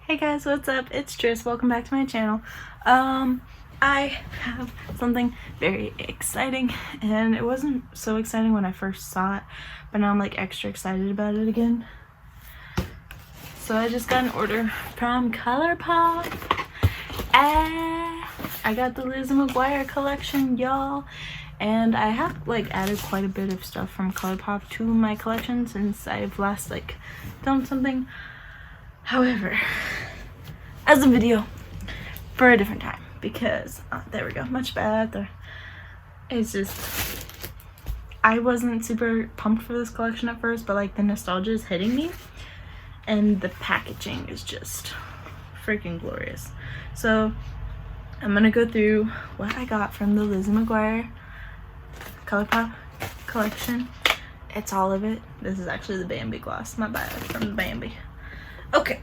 Hey guys, what's up? It's Tris. Welcome back to my channel. I have something very exciting, and it wasn't so exciting when I first saw it, but now I'm like extra excited about it again. So I just got an order from Colourpop, and I got the Lizzie McGuire collection, y'all. And I have like added quite a bit of stuff from Colourpop to my collection since I've last like filmed something. However, as a video for a different time, because there we go, much better. It's just, I wasn't super pumped for this collection at first, but like the nostalgia is hitting me, and the packaging is just freaking glorious. So I'm gonna go through what I got from the Lizzie McGuire Colourpop collection. It's all of it. This is actually the Bambi gloss, my bad, from the Bambi. Okay,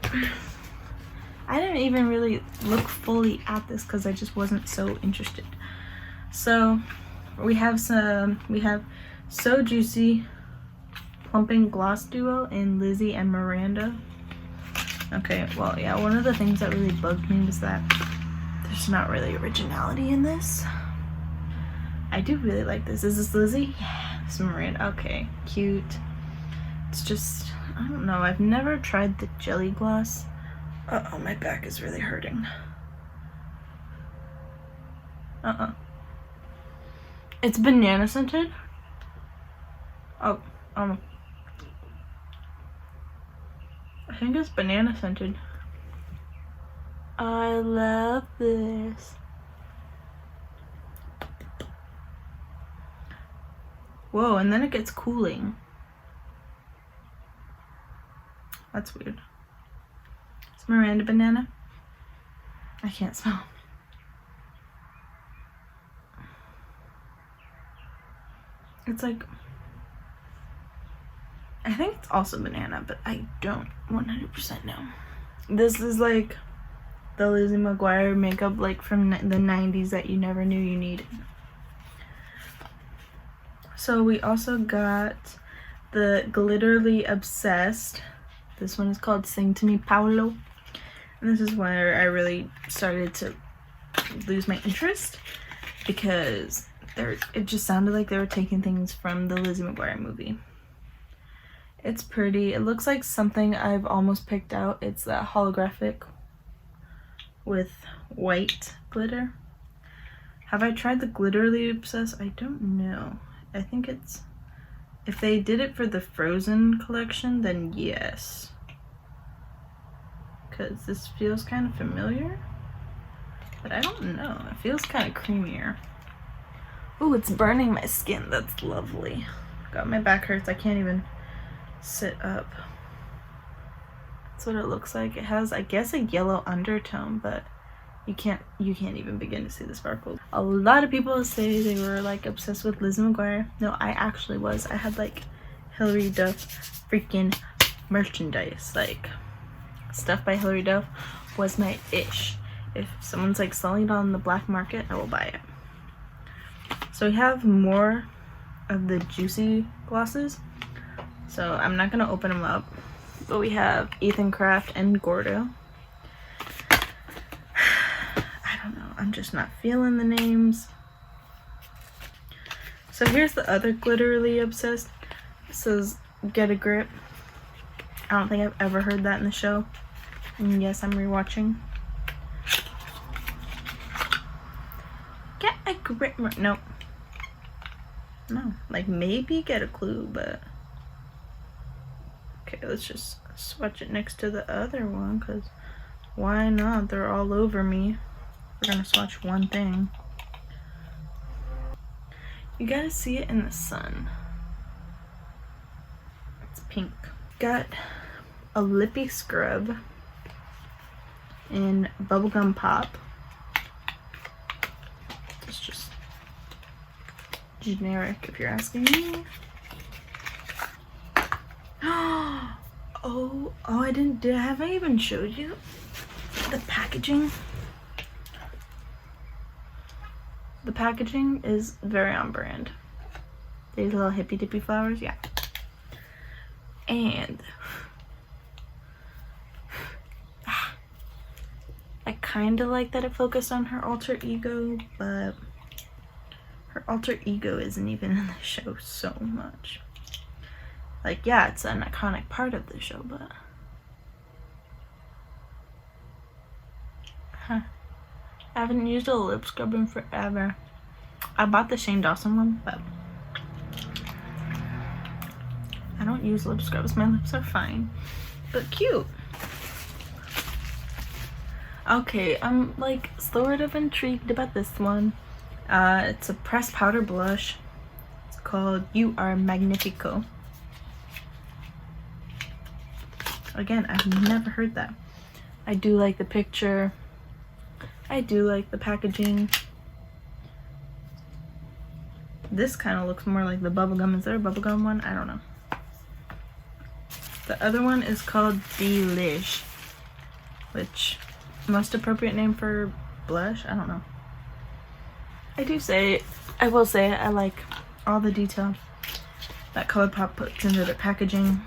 I didn't even really look fully at this because I just wasn't so interested. So we have So Juicy Plumping Gloss Duo in Lizzie and Miranda. Okay, well, yeah, one of the things that really bugged me was that there's not really originality in this. I do really like this. Is this Lizzie? Yeah, it's Miranda. Okay, cute. It's just, I don't know, I've never tried the jelly gloss. Uh-oh, my back is really hurting. It's banana scented. Oh, I think it's banana scented. I love this. Whoa, and then it gets cooling. That's weird. It's Miranda banana. I can't smell. It's like, I think it's also banana, but I don't 100% know. This is like the Lizzie McGuire makeup like from the 90s that you never knew you needed. So we also got the Glitterly Obsessed. This one is called Sing to Me Paolo. And this is where I really started to lose my interest, because it just sounded like they were taking things from the Lizzie McGuire movie. It's pretty. It looks like something I've almost picked out. It's that holographic with white glitter. Have I tried the Glitterly Obsessed? I don't know. I think it's, if they did it for the Frozen collection, then yes. Because this feels kind of familiar, but I don't know. It feels kind of creamier. Ooh, it's burning my skin. That's lovely. God, my back hurts. I can't even sit up. That's what it looks like. It has, I guess, a yellow undertone, but you can't even begin to see the sparkles. A lot of people say they were like obsessed with Lizzie McGuire. No, I actually was. I had like Hilary Duff freaking merchandise. Like, stuff by Hilary Duff was my ish. If someone's like selling it on the black market, I will buy it. So we have more of the juicy glosses, so I'm not gonna open them up, but we have Ethan Craft and Gordo. I don't know, I'm just not feeling the names. So here's the other Glitterly Obsessed. This says Get a Grip. I don't think I've ever heard that in the show. And yes, I'm rewatching. Get a grip. Nope. No. Like, maybe Get a Clue, but okay, let's just swatch it next to the other one, because why not? They're all over me. We're gonna swatch one thing. You gotta see it in the sun. It's pink. Got a lippy scrub in Bubblegum Pop. It's just generic if you're asking me. Have I even showed you the packaging? The packaging is very on brand. These little hippy dippy flowers, yeah. And kind of like that it focused on her alter ego, but her alter ego isn't even in the show so much. Like, yeah, it's an iconic part of the show, but I haven't used a lip scrub in forever. I bought the Shane Dawson one, but I don't use lip scrubs. My lips are fine, but cute. Okay, I'm like sort of intrigued about this one. It's a pressed powder blush. It's called You Are Magnifico. Again, I've never heard that. I do like the picture. I do like the packaging. This kind of looks more like the bubblegum. Is there a bubblegum one? I don't know. The other one is called Delish, which most appropriate name for blush? I don't know. I will say I like all the detail that Colourpop puts into their packaging.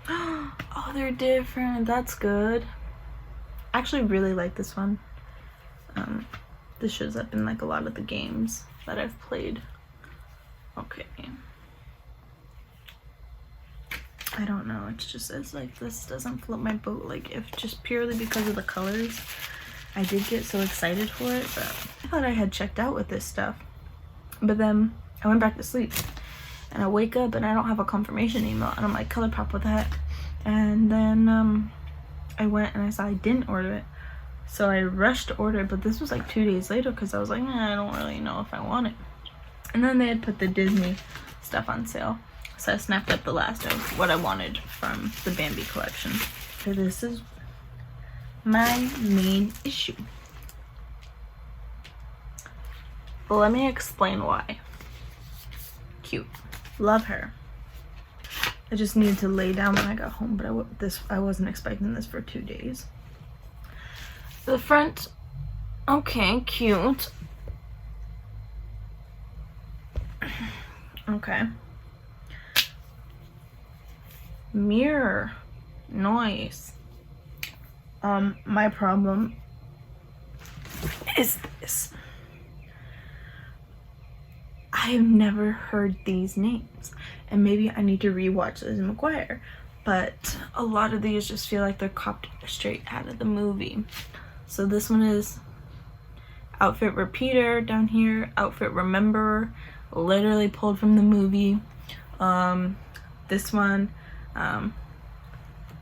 Oh, they're different. That's good. I actually really like this one. This shows up in like a lot of the games that I've played. Okay. I don't know, it's just, it's like, this doesn't float my boat. Like, if just purely because of the colors, I did get so excited for it, but I thought I had checked out with this stuff. But then I went back to sleep, and I wake up and I don't have a confirmation email, and I'm like, Colourpop, what the heck? And then I went and I saw I didn't order it, so I rushed to order it, but this was like 2 days later because I was like, I don't really know if I want it. And then they had put the Disney stuff on sale, so I snapped up the last of what I wanted from the Bambi collection. So this is my main issue. But let me explain why. Cute. Love her. I just needed to lay down when I got home, but I wasn't expecting this for 2 days. The front, okay, cute. Okay. Mirror, nice. My problem is this. I have never heard these names, and maybe I need to rewatch Lizzie McGuire, but a lot of these just feel like they're copied straight out of the movie. So this one is Outfit Repeater down here, Outfit Rememberer, literally pulled from the movie. This one,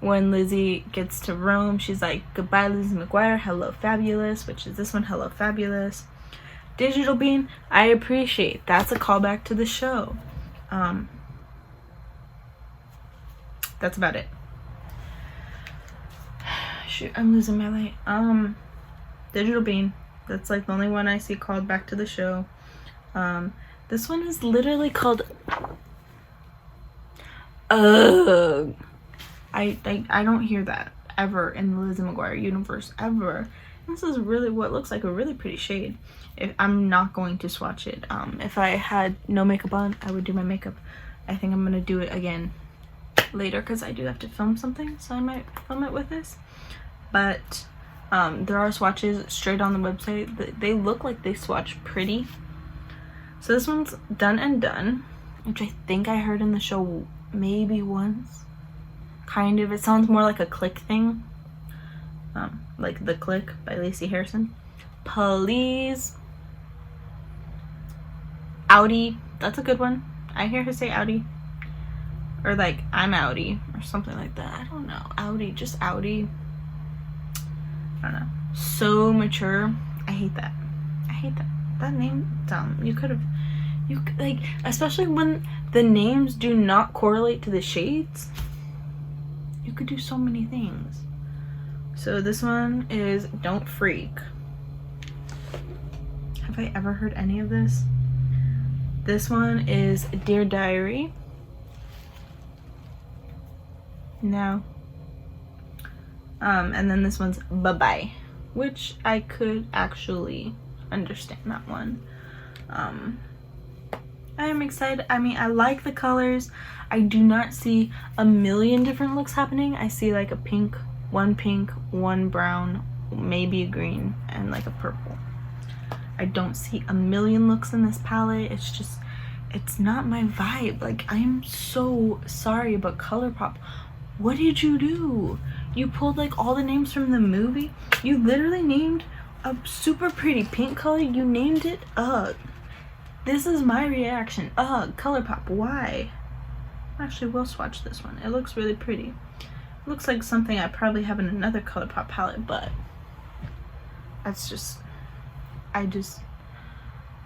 when Lizzie gets to Rome, she's like, goodbye Lizzie McGuire, hello fabulous, which is this one, hello fabulous. Digital Bean, I appreciate. That's a callback to the show. That's about it. Shoot, I'm losing my light. Digital Bean, that's like the only one I see called back to the show. This one is literally called I don't hear that ever in the Lizzie McGuire universe, ever. This is really what looks like a really pretty shade. I'm not going to swatch it. If I had no makeup on, I would do my makeup. I think I'm gonna do it again later because I do have to film something, so I might film it with this. But there are swatches straight on the website. They look like they swatch pretty. So this one's Done and Done, which I think I heard in the show maybe once. Kind of. It sounds more like a Click thing. Like The Click by Lacey Harrison. Please. Audi. That's a good one. I hear her say Audi. Or like, I'm Audi. Or something like that. I don't know. Audi. Just Audi. I don't know. So Mature. I hate that. I hate that. That name, dumb. You could like, especially when the names do not correlate to the shades. You could do so many things. So this one is Don't Freak. Have I ever heard any of this? This one is Dear Diary. No. And then this one's Bye Bye, which I could actually understand that one. I am excited. I mean, I like the colors. I do not see a million different looks happening. I see like a pink, one brown, maybe a green, and like a purple. I don't see a million looks in this palette. It's just, it's not my vibe. Like, I'm so sorry, but Colourpop, what did you do? You pulled like all the names from the movie. You literally named a super pretty pink color. You named it Ugh. This is my reaction. Ugh, Colourpop, why? Actually, we'll swatch this one. It looks really pretty. It looks like something I probably have in another Colourpop palette, but that's just,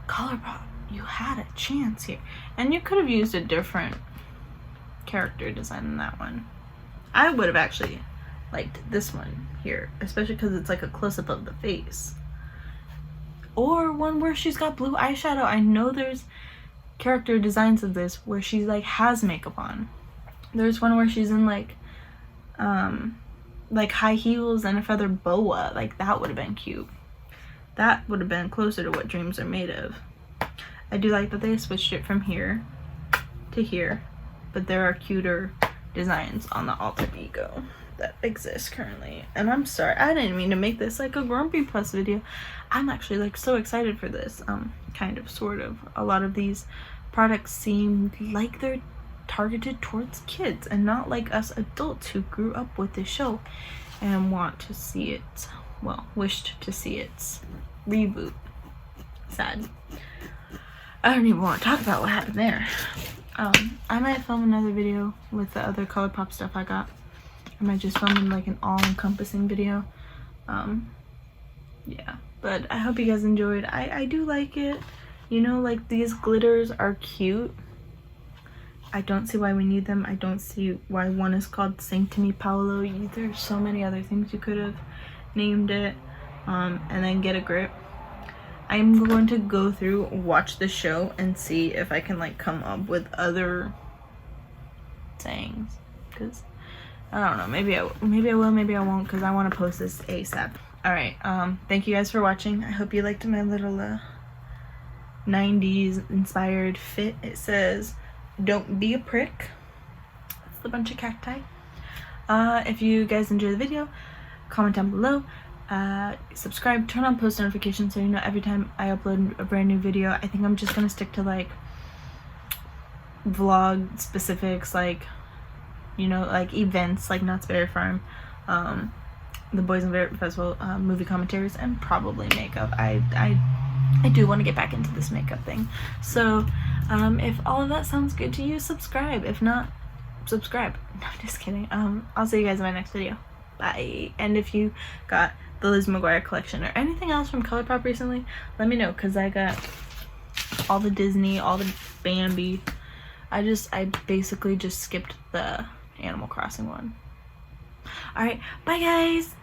Colourpop, you had a chance here. And you could have used a different character design than that one. I would have actually liked this one here, especially because it's like a close-up of the face. Or one where she's got blue eyeshadow. I know there's character designs of this where she like has makeup on. There's one where she's in like high heels and a feather boa. Like, that would have been cute. That would have been closer to what dreams are made of. I do like that they switched it from here to here, but there are cuter designs on the alter ego that exist currently. And I'm sorry, I didn't mean to make this like a Grumpy Plus video. I'm actually like so excited for this. Kind of, sort of. A lot of these products seem like they're targeted towards kids and not like us adults who grew up with the show and want to see it, well, wished to see its reboot. Sad. I don't even want to talk about what happened there. I might film another video with the other Colourpop stuff I got. I might just film like an all-encompassing video. Yeah, but I hope you guys enjoyed. I do like it. You know, like, these glitters are cute. I don't see why we need them. I don't see why one is called Sanctity Paolo. There's so many other things you could have named it. And then get a grip. I'm going to go through, watch the show, and see if I can like come up with other sayings. Because I don't know, maybe I will, maybe I won't, because I want to post this ASAP. Alright, thank you guys for watching. I hope you liked my little 90s inspired fit. It says, "Don't be a prick." It's a bunch of cacti. If you guys enjoyed the video, comment down below. Subscribe, turn on post notifications so you know every time I upload a brand new video. I think I'm just gonna stick to like vlog specifics, like, you know, like events like Knott's Berry Farm, the Boys and Bear Festival, movie commentaries, and probably makeup. I do want to get back into this makeup thing. So if all of that sounds good to you, subscribe. If not, subscribe. No, just kidding. I'll see you guys in my next video. Bye. And if you got the Lizzie McGuire collection or anything else from Colourpop recently, let me know, because I got all the Disney, all the Bambi. I basically just skipped the Animal Crossing one. Alright, bye guys!